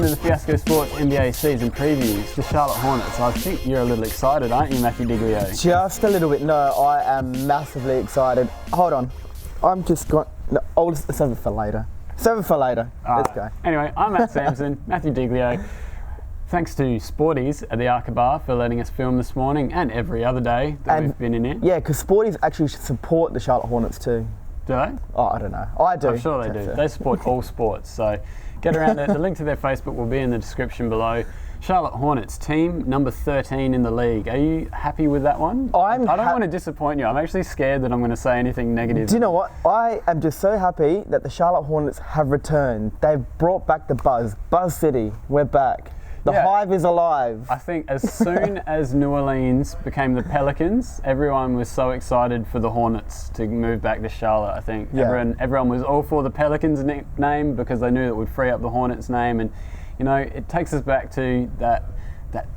to the Fiasco Sports NBA season previews. The Charlotte Hornets. I think you're a little excited, aren't you, Matthew Diglio? Just a little bit. No, I am massively excited. Hold on. I'm just going... No, oh, save it for later. Save it for later. Let's go. Anyway, I'm Matt Sampson, Matthew Diglio. Thanks to Sporties at the Arca Bar for letting us film this morning and every other day that we've been in it. Yeah, because Sporties actually support the Charlotte Hornets too. Do they? Oh, I don't know. I do. I'm sure they do. They support all sports. So get around there. The link to their Facebook will be in the description below. Charlotte Hornets, team number 13 in the league. Are you happy with that one? I don't want to disappoint you. I'm actually scared that I'm going to say anything negative. Do you know what? I am just so happy that the Charlotte Hornets have returned. They've brought back the buzz. Buzz City, we're back. The Hive is alive. I think as soon as New Orleans became the Pelicans, everyone was so excited for the Hornets to move back to Charlotte. I think everyone was all for the Pelicans name because they knew it would free up the Hornets name. And you know, it takes us back to that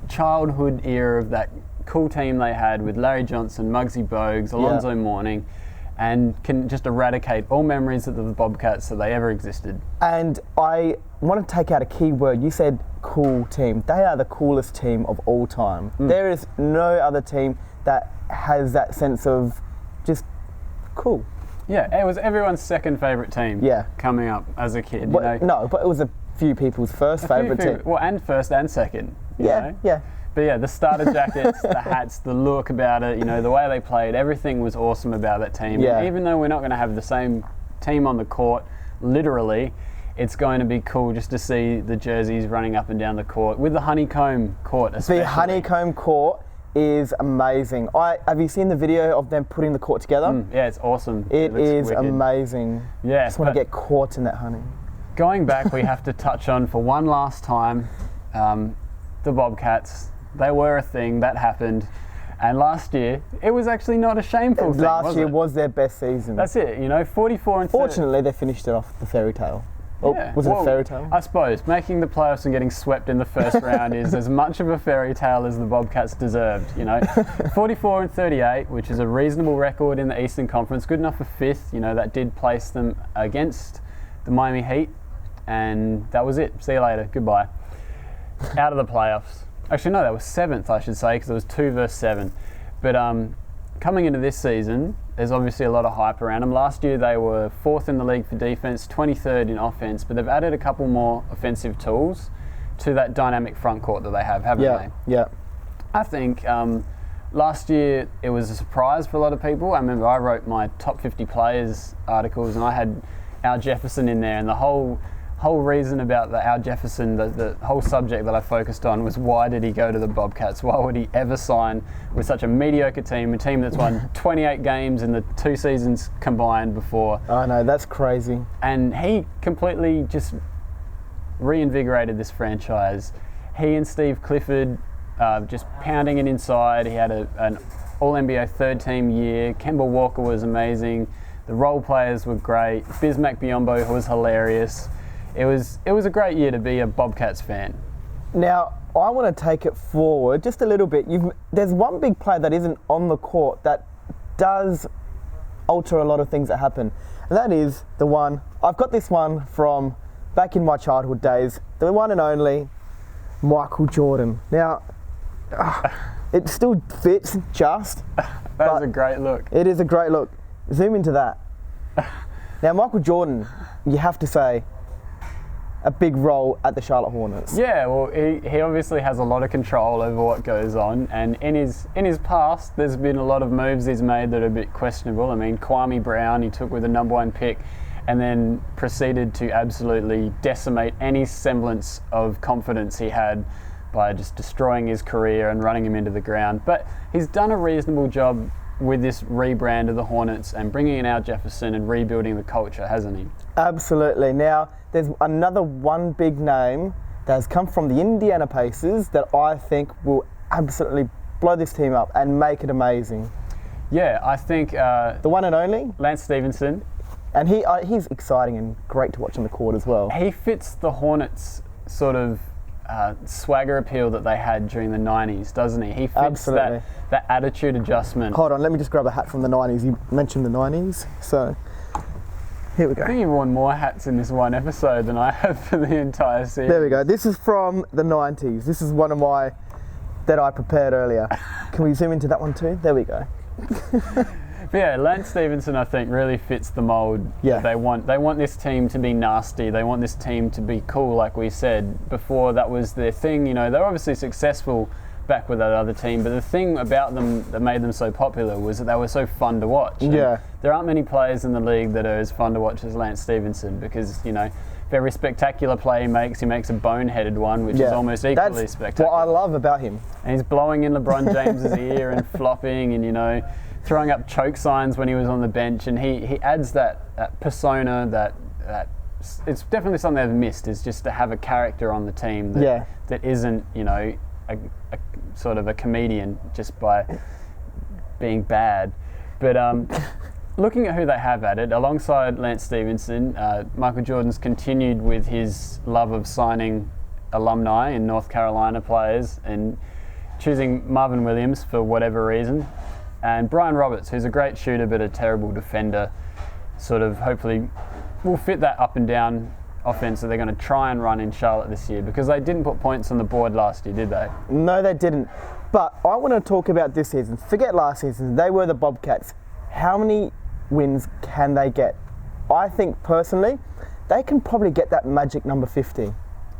childhood era of that cool team they had with Larry Johnson, Muggsy Bogues, Alonzo Mourning, and can just eradicate all memories of the Bobcats that they ever existed. And I want to take out a key word. You said cool team. They are the coolest team of all time. There is no other team that has that sense of just cool. Yeah, it was everyone's second favourite team coming up as a kid. But, you know. No, but it was a few people's first favourite team. Well, and first and second. You know? Yeah. But yeah, the starter jackets, the hats, the look about it, you know, the way they played, everything was awesome about that team. Yeah. And even though we're not going to have the same team on the court, literally, it's going to be cool just to see the jerseys running up and down the court, with the honeycomb court especially. The honeycomb court is amazing. Have you seen the video of them putting the court together? Yeah, it's awesome. It is wicked. Amazing. Yeah, I just want to get caught in that honey. Going back, we have to touch on for one last time, the Bobcats. They were a thing, that happened. And last year, it was actually not a shameful thing, Last year was their best season. That's it, you know, 44 and 30. Fortunately, they finished it off the fairy tale. Oh, was it a fairy tale? I suppose making the playoffs and getting swept in the first round is as much of a fairy tale as the Bobcats deserved, you know. 44 and 38, which is a reasonable record in the Eastern Conference, good enough for fifth. You know, that did place them against the Miami Heat, and that was it. See you later. Goodbye. Out of the playoffs. Actually, no, that was seventh, I should say, because it was 2 versus 7. But coming into this season, there's obviously a lot of hype around them. Last year, they were 4th in the league for defense, 23rd in offense, but they've added a couple more offensive tools to that dynamic front court that they have, haven't they? Yeah. I think last year, it was a surprise for a lot of people. I remember I wrote my top 50 players articles, and I had Al Jefferson in there, and the whole reason about the Al Jefferson, the whole subject that I focused on was why did he go to the Bobcats? Why would he ever sign with such a mediocre team, a team that's won 28 games in the 2 seasons combined before? I know, that's crazy. And he completely just reinvigorated this franchise. He and Steve Clifford just pounding it inside. He had an All-NBA third-team year. Kemba Walker was amazing. The role players were great. Bismack Biyombo was hilarious. It was a great year to be a Bobcats fan. Now, I want to take it forward just a little bit. There's one big play that isn't on the court that does alter a lot of things that happen. And that is the one, I've got this one from back in my childhood days, the one and only Michael Jordan. Now, it still fits just. That was a great look. It is a great look. Zoom into that. Now, Michael Jordan, you have to say, a big role at the Charlotte Hornets. Yeah, well, he obviously has a lot of control over what goes on, and in his past, there's been a lot of moves he's made that are a bit questionable. I mean, Kwame Brown, he took with the #1 pick, and then proceeded to absolutely decimate any semblance of confidence he had by just destroying his career and running him into the ground. But he's done a reasonable job with this rebrand of the Hornets and bringing in Al Jefferson and rebuilding the culture, hasn't he? Absolutely. Now, there's another one big name that has come from the Indiana Pacers that I think will absolutely blow this team up and make it amazing. Yeah, I think... the one and only? Lance Stevenson. And he's exciting and great to watch on the court as well. He fits the Hornets' sort of swagger appeal that they had during the 90s, doesn't he? He fits that attitude adjustment. Hold on, let me just grab a hat from the 90s. You mentioned the 90s, so Here we I think go. you've worn more hats in this one episode than I have for the entire series. There we go. This is from the 90s. This is one of my that I prepared earlier. Can we zoom into that one too? There we go. But yeah, Lance Stevenson, I think, really fits the mould. Yeah. They want this team to be nasty. They want this team to be cool, like we said before. That was their thing. You know, they were obviously successful back with that other team, but the thing about them that made them so popular was that they were so fun to watch. And Yeah. there aren't many players in the league that are as fun to watch as Lance Stevenson, because, you know, for every spectacular play he makes a boneheaded one, which is almost equally That's spectacular. what I love about him. And he's blowing in LeBron James's ear and flopping and, you know, throwing up choke signs when he was on the bench. And he adds that persona that it's definitely something they've missed, is just to have a character on the team that isn't, you know, a sort of a comedian just by being bad. But looking at who they have added, alongside Lance Stevenson, Michael Jordan's continued with his love of signing alumni in North Carolina players and choosing Marvin Williams for whatever reason. And Brian Roberts, who's a great shooter but a terrible defender, sort of hopefully will fit that up and down offense that they're going to try and run in Charlotte this year, because they didn't put points on the board last year, did they? No, they didn't. But I want to talk about this season. Forget last season. They were the Bobcats. How many wins can they get? I think personally, they can probably get that magic number 50.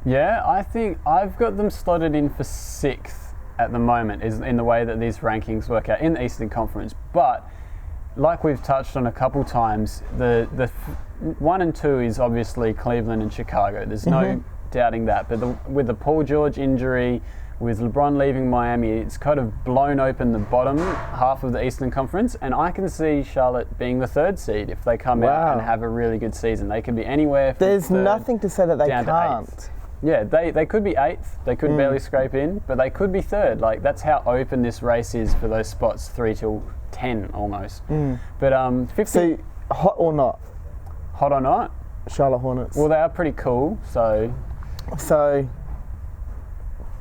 Yeah, I think I've got them slotted in for 6th at the moment, is in the way that these rankings work out in the Eastern Conference. But like we've touched on a couple times, the 1 and 2 is obviously Cleveland and Chicago. There's no doubting that. But with the Paul George injury, with LeBron leaving Miami, it's kind of blown open the bottom half of the Eastern Conference, and I can see Charlotte being the 3rd seed if they come out and have a really good season. They could be anywhere from There's 3rd nothing to say that they down to can't. 8th. Yeah, they could be 8th. They could barely scrape in, but they could be 3rd. Like, that's how open this race is for those spots 3 till 10 almost. But 50. So, hot or not, Hot or not? Charlotte Hornets. Well, they are pretty cool, so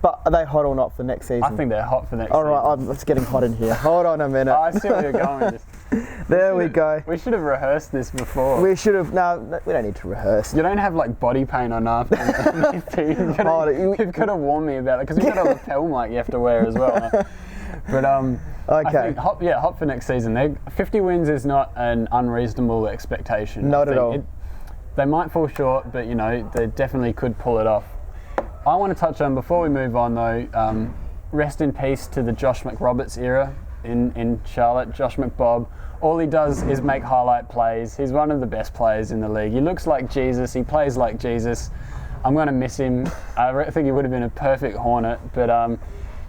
But are they hot or not for next season? I think they're hot for next All season. right, it's getting hot in here. Hold on a minute. I see where you're going with this. There we go. We should have rehearsed this before. We should have. No, we don't need to rehearse. You don't have like body paint on after. You've got to warn me about it, because you've got a lapel mic you have to wear as well. But Okay. I think hot for next season. 50 wins is not an unreasonable expectation. Not at all. They might fall short, but you know, they definitely could pull it off. I want to touch on, before we move on though, rest in peace to the Josh McRoberts era in Charlotte. Josh McBob, all he does is make highlight plays. He's one of the best players in the league. He looks like Jesus, he plays like Jesus. I'm going to miss him. I think he would have been a perfect Hornet, but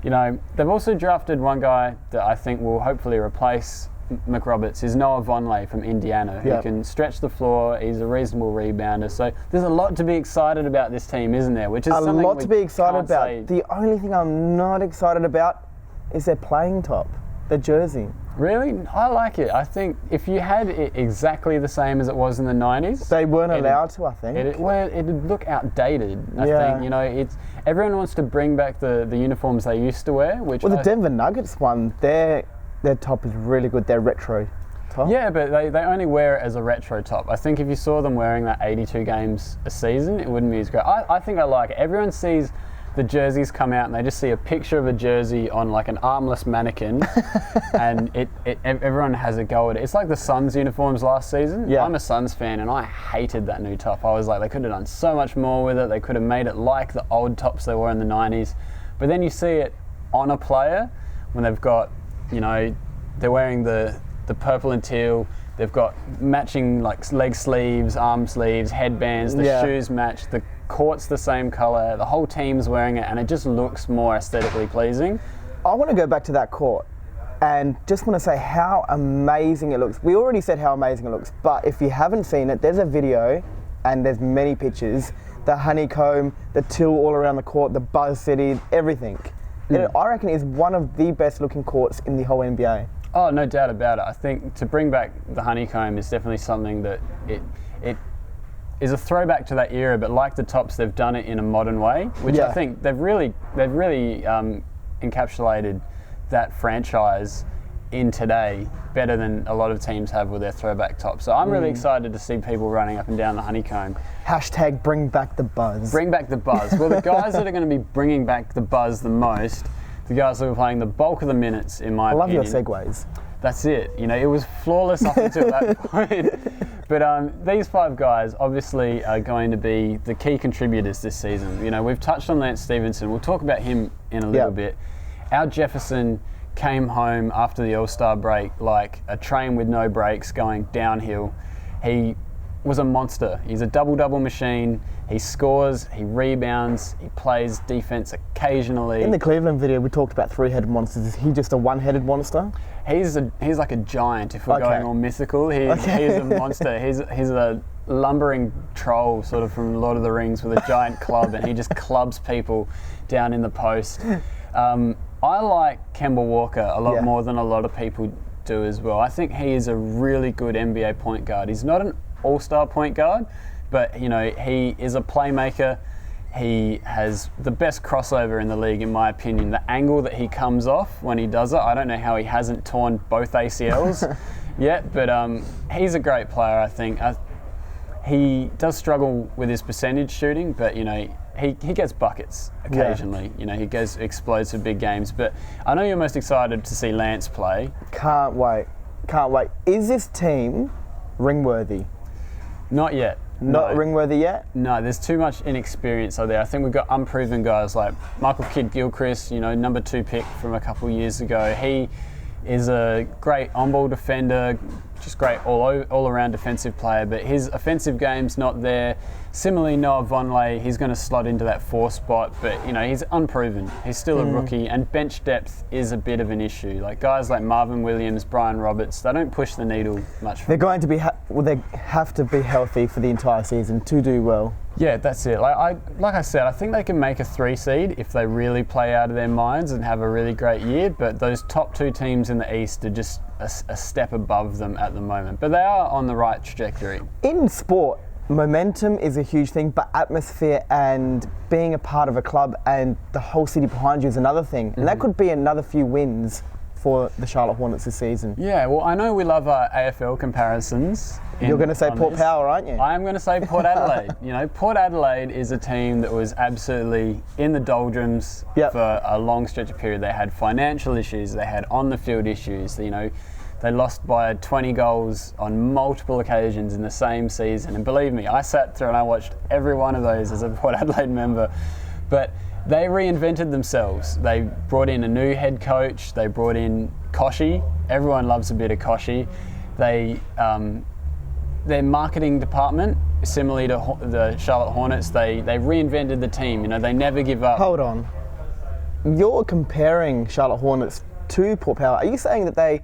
you know, they've also drafted one guy that I think will hopefully replace McRoberts, is Noah Vonleh from Indiana, who can stretch the floor. He's a reasonable rebounder. So there's a lot to be excited about this team, isn't there? Which is A something lot to be excited can't about. say. The only thing I'm not excited about is their playing top, the jersey. Really? I like it. I think if you had it exactly the same as it was in the 90s... They weren't allowed to, I think. It'd look outdated, I think. You know, everyone wants to bring back the uniforms they used to wear, which... Well, the Denver Nuggets one, their top is really good. Their retro top. Yeah, but they only wear it as a retro top. I think if you saw them wearing that 82 games a season, it wouldn't be as great. I think I like it. Everyone sees the jerseys come out and they just see a picture of a jersey on like an armless mannequin and everyone has a go at it. It's like the Suns uniforms last season. Yeah. I'm a Suns fan and I hated that new top. I was like, they could have done so much more with it. They could have made it like the old tops they were in the 90s. But then you see it on a player when they've got, you know, they're wearing the purple and teal. They've got matching like leg sleeves, arm sleeves, headbands. The shoes match. The court's the same colour. The whole team's wearing it, and it just looks more aesthetically pleasing. I want to go back to that court and just want to say how amazing it looks. We already said how amazing it looks, but if you haven't seen it, there's a video and there's many pictures. The honeycomb, the teal all around the court, the Buzz City, everything. I reckon it is one of the best looking courts in the whole NBA. Oh, no doubt about it. I think to bring back the honeycomb is definitely something that it is a throwback to that era, but like the tops, they've done it in a modern way, which I think they've really encapsulated that franchise in today better than a lot of teams have with their throwback tops. So I'm really excited to see people running up and down the honeycomb. Hashtag bring back the buzz. Bring back the buzz. Well, the guys that are going to be bringing back the buzz the most, the guys that are playing the bulk of the minutes, in my opinion. I love your segues. That's it. You know, it was flawless up until that point. But these 5 guys obviously are going to be the key contributors this season. You know, we've touched on Lance Stevenson. We'll talk about him in a little bit. Al Jefferson came home after the All-Star break like a train with no brakes going downhill. He was a monster. He's a double-double machine. He scores, he rebounds, he plays defense occasionally. In the Cleveland video, we talked about 3-headed monsters. Is he just a one-headed monster? He's like a giant, if we're going all mythical. He's a monster. He's a lumbering troll sort of from Lord of the Rings with a giant club, and he just clubs people down in the post. I like Kemba Walker a lot more than a lot of people do as well. I think he is a really good NBA point guard. He's not an all-star point guard, but you know, he is a playmaker. He has the best crossover in the league, in my opinion. The angle that he comes off when he does it, I don't know how he hasn't torn both ACLs yet, but he's a great player, I think. He does struggle with his percentage shooting, but you know, he gets buckets occasionally. You know, he explodes for big games. But I know you're most excited to see Lance play. Can't wait. Is this team ring-worthy? Not yet. Not ring-worthy yet? No, there's too much inexperience out there. I think we've got unproven guys like Michael Kidd-Gilchrist, you know, number 2 pick from a couple of years ago. He is a great on-ball defender, just great all-around defensive player, but his offensive game's not there. Similarly, Noah Vonleh, he's going to slot into that 4 spot, but you know, he's unproven. He's still a rookie, and bench depth is a bit of an issue. Like guys like Marvin Williams, Brian Roberts, they don't push the needle much. They're going to be, they have to be healthy for the entire season to do well. Yeah, that's it. Like I said, I think they can make a 3 seed if they really play out of their minds and have a really great year, but those top 2 teams in the East are just a step above them at the moment. But they are on the right trajectory. In sport, momentum is a huge thing, but atmosphere and being a part of a club and the whole city behind you is another thing. And that could be another few wins for the Charlotte Hornets this season. Yeah, well, I know we love our AFL comparisons. You're going to say Port Power, aren't you? I am going to say Port Adelaide. You know, Port Adelaide is a team that was absolutely in the doldrums for a long stretch of period. They had financial issues, they had on-the-field issues, you know. They lost by 20 goals on multiple occasions in the same season. And believe me, I sat through and I watched every one of those as a Port Adelaide member. But they reinvented themselves. They brought in a new head coach. They brought in Koshi. Everyone loves a bit of Koshi. Their marketing department, similarly to the Charlotte Hornets, they reinvented the team. You know, they never give up. Hold on. You're comparing Charlotte Hornets to Port Power. Are you saying that they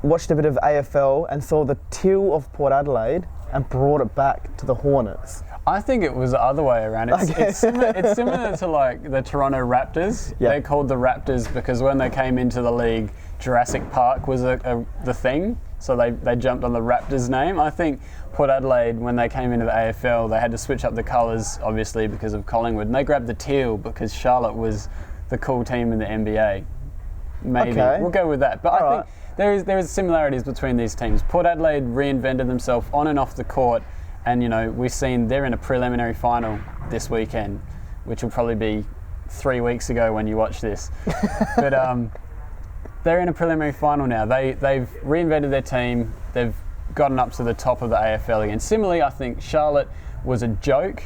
watched a bit of AFL and saw the teal of Port Adelaide and brought it back to the Hornets? I think it was the other way around. It's similar to like the Toronto Raptors. Yeah. They're called the Raptors because when they came into the league, Jurassic Park was the thing. So they jumped on the Raptors name. I think Port Adelaide, when they came into the AFL, they had to switch up the colours, obviously, because of Collingwood. And they grabbed the teal because Charlotte was the cool team in the NBA. Maybe. Okay. We'll go with that. But I think there is similarities between these teams. Port Adelaide reinvented themselves on and off the court. And, you know, we've seen they're in a preliminary final this weekend, which will probably be 3 weeks ago when you watch this. But they're in a preliminary final now. They've reinvented their team. They've gotten up to the top of the AFL again. Similarly, I think Charlotte was a joke.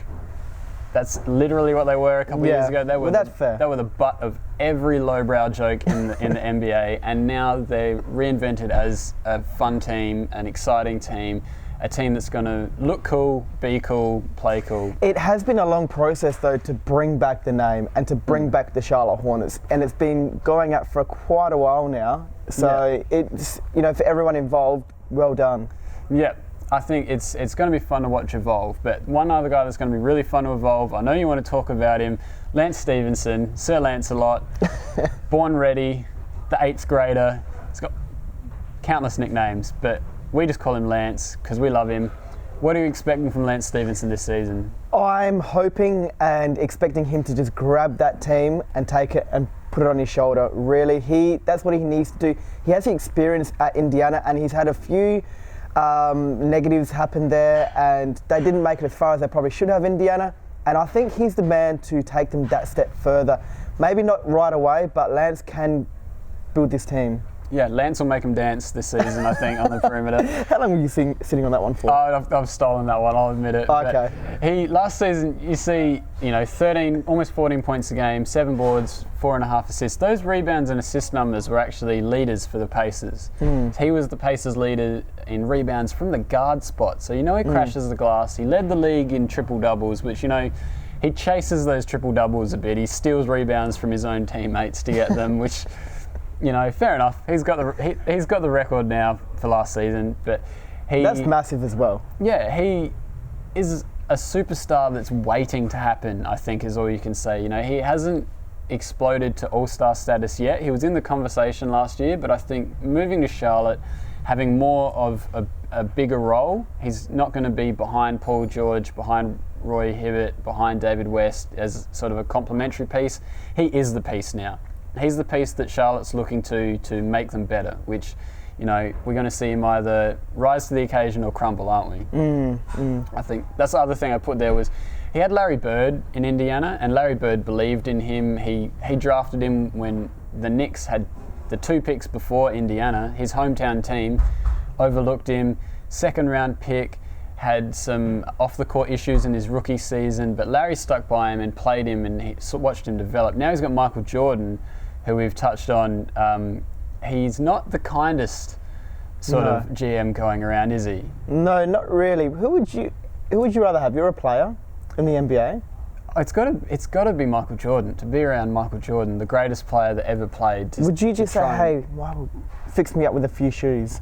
That's literally what they were a couple of years ago. They were They were the butt of every lowbrow joke in the NBA, and now they're reinvented as a fun team, an exciting team, a team that's going to look cool, be cool, play cool. It has been a long process, though, to bring back the name and to bring back the Charlotte Hornets, and it's been going out for quite a while now. So it's, you know, for everyone involved, well done. Yeah. I think it's going to be fun to watch evolve. But one other guy that's going to be really fun to evolve, I know you want to talk about him, Lance Stevenson, Sir Lancelot, born ready, the 8th grader. He's got countless nicknames, but we just call him Lance because we love him. What are you expecting from Lance Stevenson this season? I'm hoping and expecting him to just grab that team and take it and put it on his shoulder. Really, that's what he needs to do. He has the experience at Indiana, and he's had a few negatives happen there, and they didn't make it as far as they probably should have, Indiana. And I think he's the man to take them that step further. Maybe not right away, but Lance can build this team. Yeah, Lance will make him dance this season, I think, on the perimeter. How long were you sitting on that one for? Oh, I've stolen that one, I'll admit it. Okay. Last season, you see, 13, almost 14 points a game, 7 boards, 4.5 assists. Those rebounds and assist numbers were actually leaders for the Pacers. He was the Pacers leader in rebounds from the guard spot. So, he crashes the glass. He led the league in triple-doubles, which, he chases those triple-doubles a bit. He steals rebounds from his own teammates to get them, which... fair enough. He's got the record now for last season, but that's massive as well. Yeah, he is a superstar that's waiting to happen, I think, is all you can say. He hasn't exploded to all-star status yet. He was in the conversation last year, but I think moving to Charlotte, having more of a bigger role, he's not going to be behind Paul George, behind Roy Hibbert, behind David West as sort of a complementary piece. He is the piece now. He's the piece that Charlotte's looking to make them better, which, we're going to see him either rise to the occasion or crumble, aren't we? I think that's the other thing I put there was he had Larry Bird in Indiana, and Larry Bird believed in him. He drafted him when the Knicks had the 2 picks before Indiana. His hometown team overlooked him, 2nd-round pick, had some off-the-court issues in his rookie season, but Larry stuck by him and played him, and he watched him develop. Now he's got Michael Jordan, who we've touched on. He's not the kindest sort of GM going around, is he? No, not really. Who would you rather have? You're a player in the NBA? It's got to be Michael Jordan. To be around Michael Jordan, the greatest player that ever played. Would you just say, hey, wow, fix me up with a few shoes?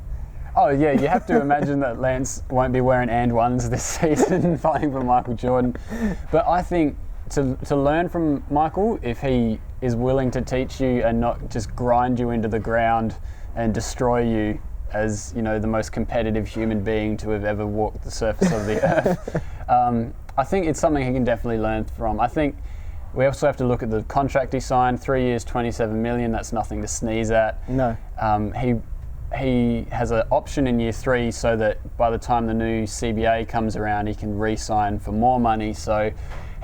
Oh yeah, you have to imagine that Lance won't be wearing and ones this season playing for Michael Jordan. But I think to learn from Michael, if he is willing to teach you and not just grind you into the ground and destroy you as the most competitive human being to have ever walked the surface of the earth, I think it's something he can definitely learn from. I think we also have to look at the contract he signed, 3 years, $27 million. That's nothing to sneeze at. No. He has an option in year 3 so that by the time the new CBA comes around, he can re-sign for more money. So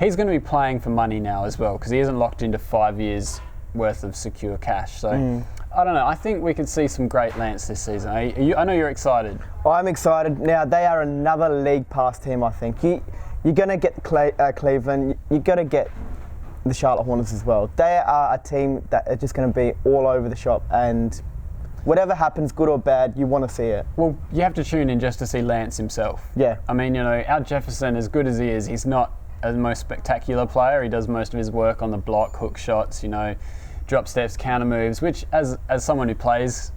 he's going to be playing for money now as well, because he isn't locked into 5 years worth of secure cash. So I don't know. I think we could see some great Lance this season. I know you're excited. I'm excited. Now, they are another league pass team, I think. You're going to get Cleveland. You're going to get the Charlotte Hornets as well. They are a team that are just going to be all over the shop, and whatever happens, good or bad, you want to see it. Well, you have to tune in just to see Lance himself. Yeah. I mean, Al Jefferson, as good as he is, he's not the most spectacular player. He does most of his work on the block, hook shots, drop steps, counter moves, which as someone who plays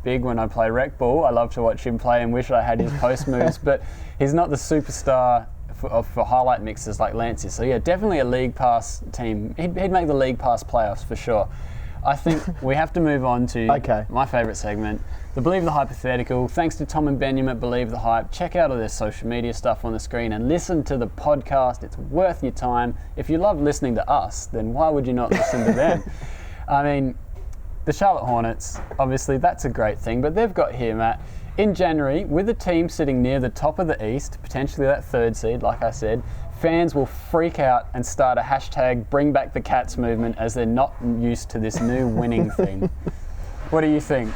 big when I play rec ball, I love to watch him play and wish I had his post moves, but he's not the superstar for highlight mixes like Lance is. So yeah, definitely a league pass team. He'd make the league pass playoffs for sure. I think we have to move on to my favourite segment, the Believe the Hypothetical. Thanks to Tom and Benjamin at Believe the Hype. Check out all their social media stuff on the screen and listen to the podcast. It's worth your time. If you love listening to us, then why would you not listen to them? I mean, the Charlotte Hornets, obviously that's a great thing, but they've got here, Matt, in January, with a team sitting near the top of the East, potentially that 3rd seed, like I said, fans will freak out and start a hashtag bring back the Cats movement, as they're not used to this new winning thing. What do you think?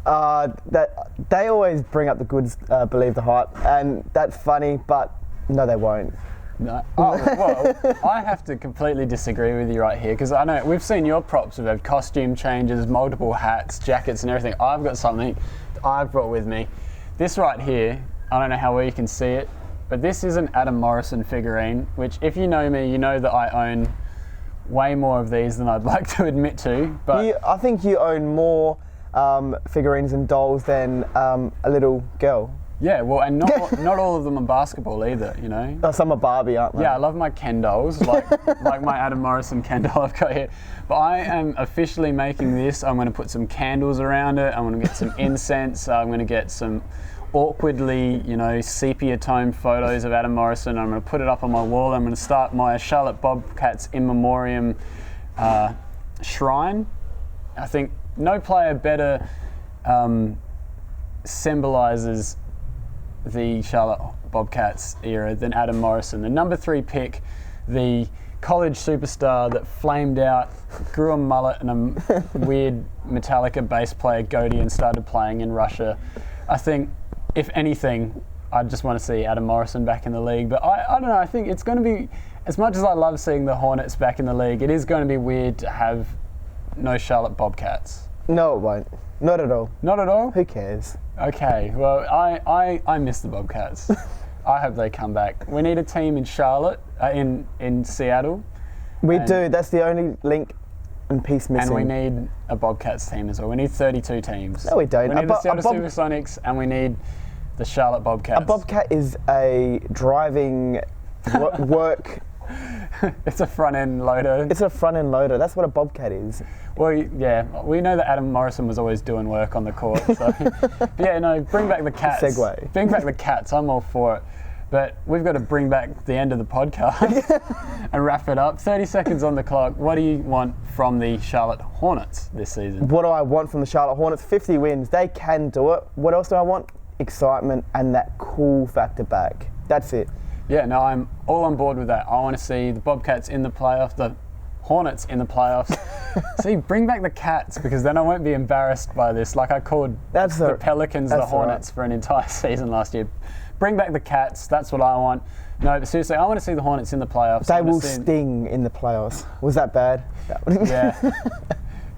That they always bring up the goods, Believe the Hype, and that's funny, but no, they won't. No. Oh, well, I have to completely disagree with you right here, because I know we've seen your props. We've had costume changes, multiple hats, jackets and everything. I've got something I've brought with me. This right here, I don't know how well you can see it, but this is an Adam Morrison figurine, which if you know me, you know that I own way more of these than I'd like to admit to. But I think you own more figurines and dolls than a little girl. Yeah, well, and not all of them are basketball either, you know. Oh, some are Barbie, aren't they? Yeah, I love my Ken dolls, like my Adam Morrison Ken doll I've got here. But I am officially making this. I'm going to put some candles around it. I'm going to get some incense. I'm going to get some awkwardly, you know, sepia tone photos of Adam Morrison. I'm going to put it up on my wall. I'm going to start my Charlotte Bobcats in memoriam shrine. I think no player better symbolises the Charlotte Bobcats era than Adam Morrison, the number 3 pick, the college superstar that flamed out, grew a mullet and a weird Metallica bass player goatee and started playing in Russia. I think, if anything, I just want to see Adam Morrison back in the league. But I don't know, I think it's going to be, as much as I love seeing the Hornets back in the league, it is going to be weird to have no Charlotte Bobcats. No, it won't. Not at all. Not at all? Who cares? Okay, well, I miss the Bobcats. I hope they come back. We need a team in Charlotte, in Seattle. We do. That's the only link and piece missing. And we need a Bobcats team as well. We need 32 teams. No, we don't. We need the Seattle Supersonics and we need the Charlotte Bobcats. A Bobcat is a driving work. It's a front-end loader. It's a front-end loader. That's what a Bobcat is. Well, yeah, we know that Adam Morrison was always doing work on the court. So, yeah, no, bring back the Cats. Segue. Bring back the Cats. I'm all for it. But we've got to bring back the end of the podcast and wrap it up. 30 seconds on the clock. What do you want from the Charlotte Hornets this season? What do I want from the Charlotte Hornets? 50 wins. They can do it. What else do I want? Excitement and that cool factor back. That's it. Yeah, no, I'm all on board with that. I want to see the Bobcats in the playoffs, the Hornets in the playoffs. See, bring back the Cats, because then I won't be embarrassed by this. Like I called the Pelicans the Hornets for an entire season last year. Bring back the Cats. That's what I want. No, but seriously, I want to see the Hornets in the playoffs. They will sting in the playoffs. Was that bad? Yeah.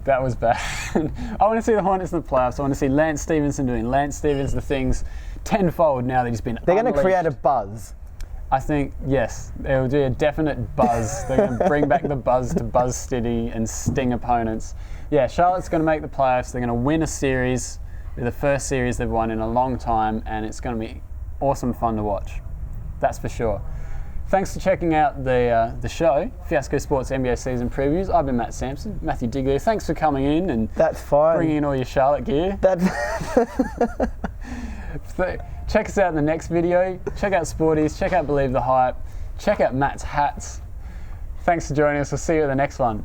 That was bad. I want to see the Hornets in the playoffs. I want to see Lance Stevenson doing Lance Stevens the things tenfold now that he's been They're going to create a buzz. I think, yes, there will be a definite buzz. They're going to bring back the buzz to Buzz City and sting opponents. Yeah, Charlotte's going to make the playoffs. They're going to win a series, the first series they've won in a long time, and it's going to be awesome fun to watch. That's for sure. Thanks for checking out the show, Fiasco Sports NBA season previews. I've been Matt Sampson, Matthew Digley. Thanks for coming in and bringing in all your Charlotte gear. So, check us out in the next video. Check out Sporties. Check out Believe the Hype. Check out Matt's hats. Thanks for joining us. We'll see you at the next one.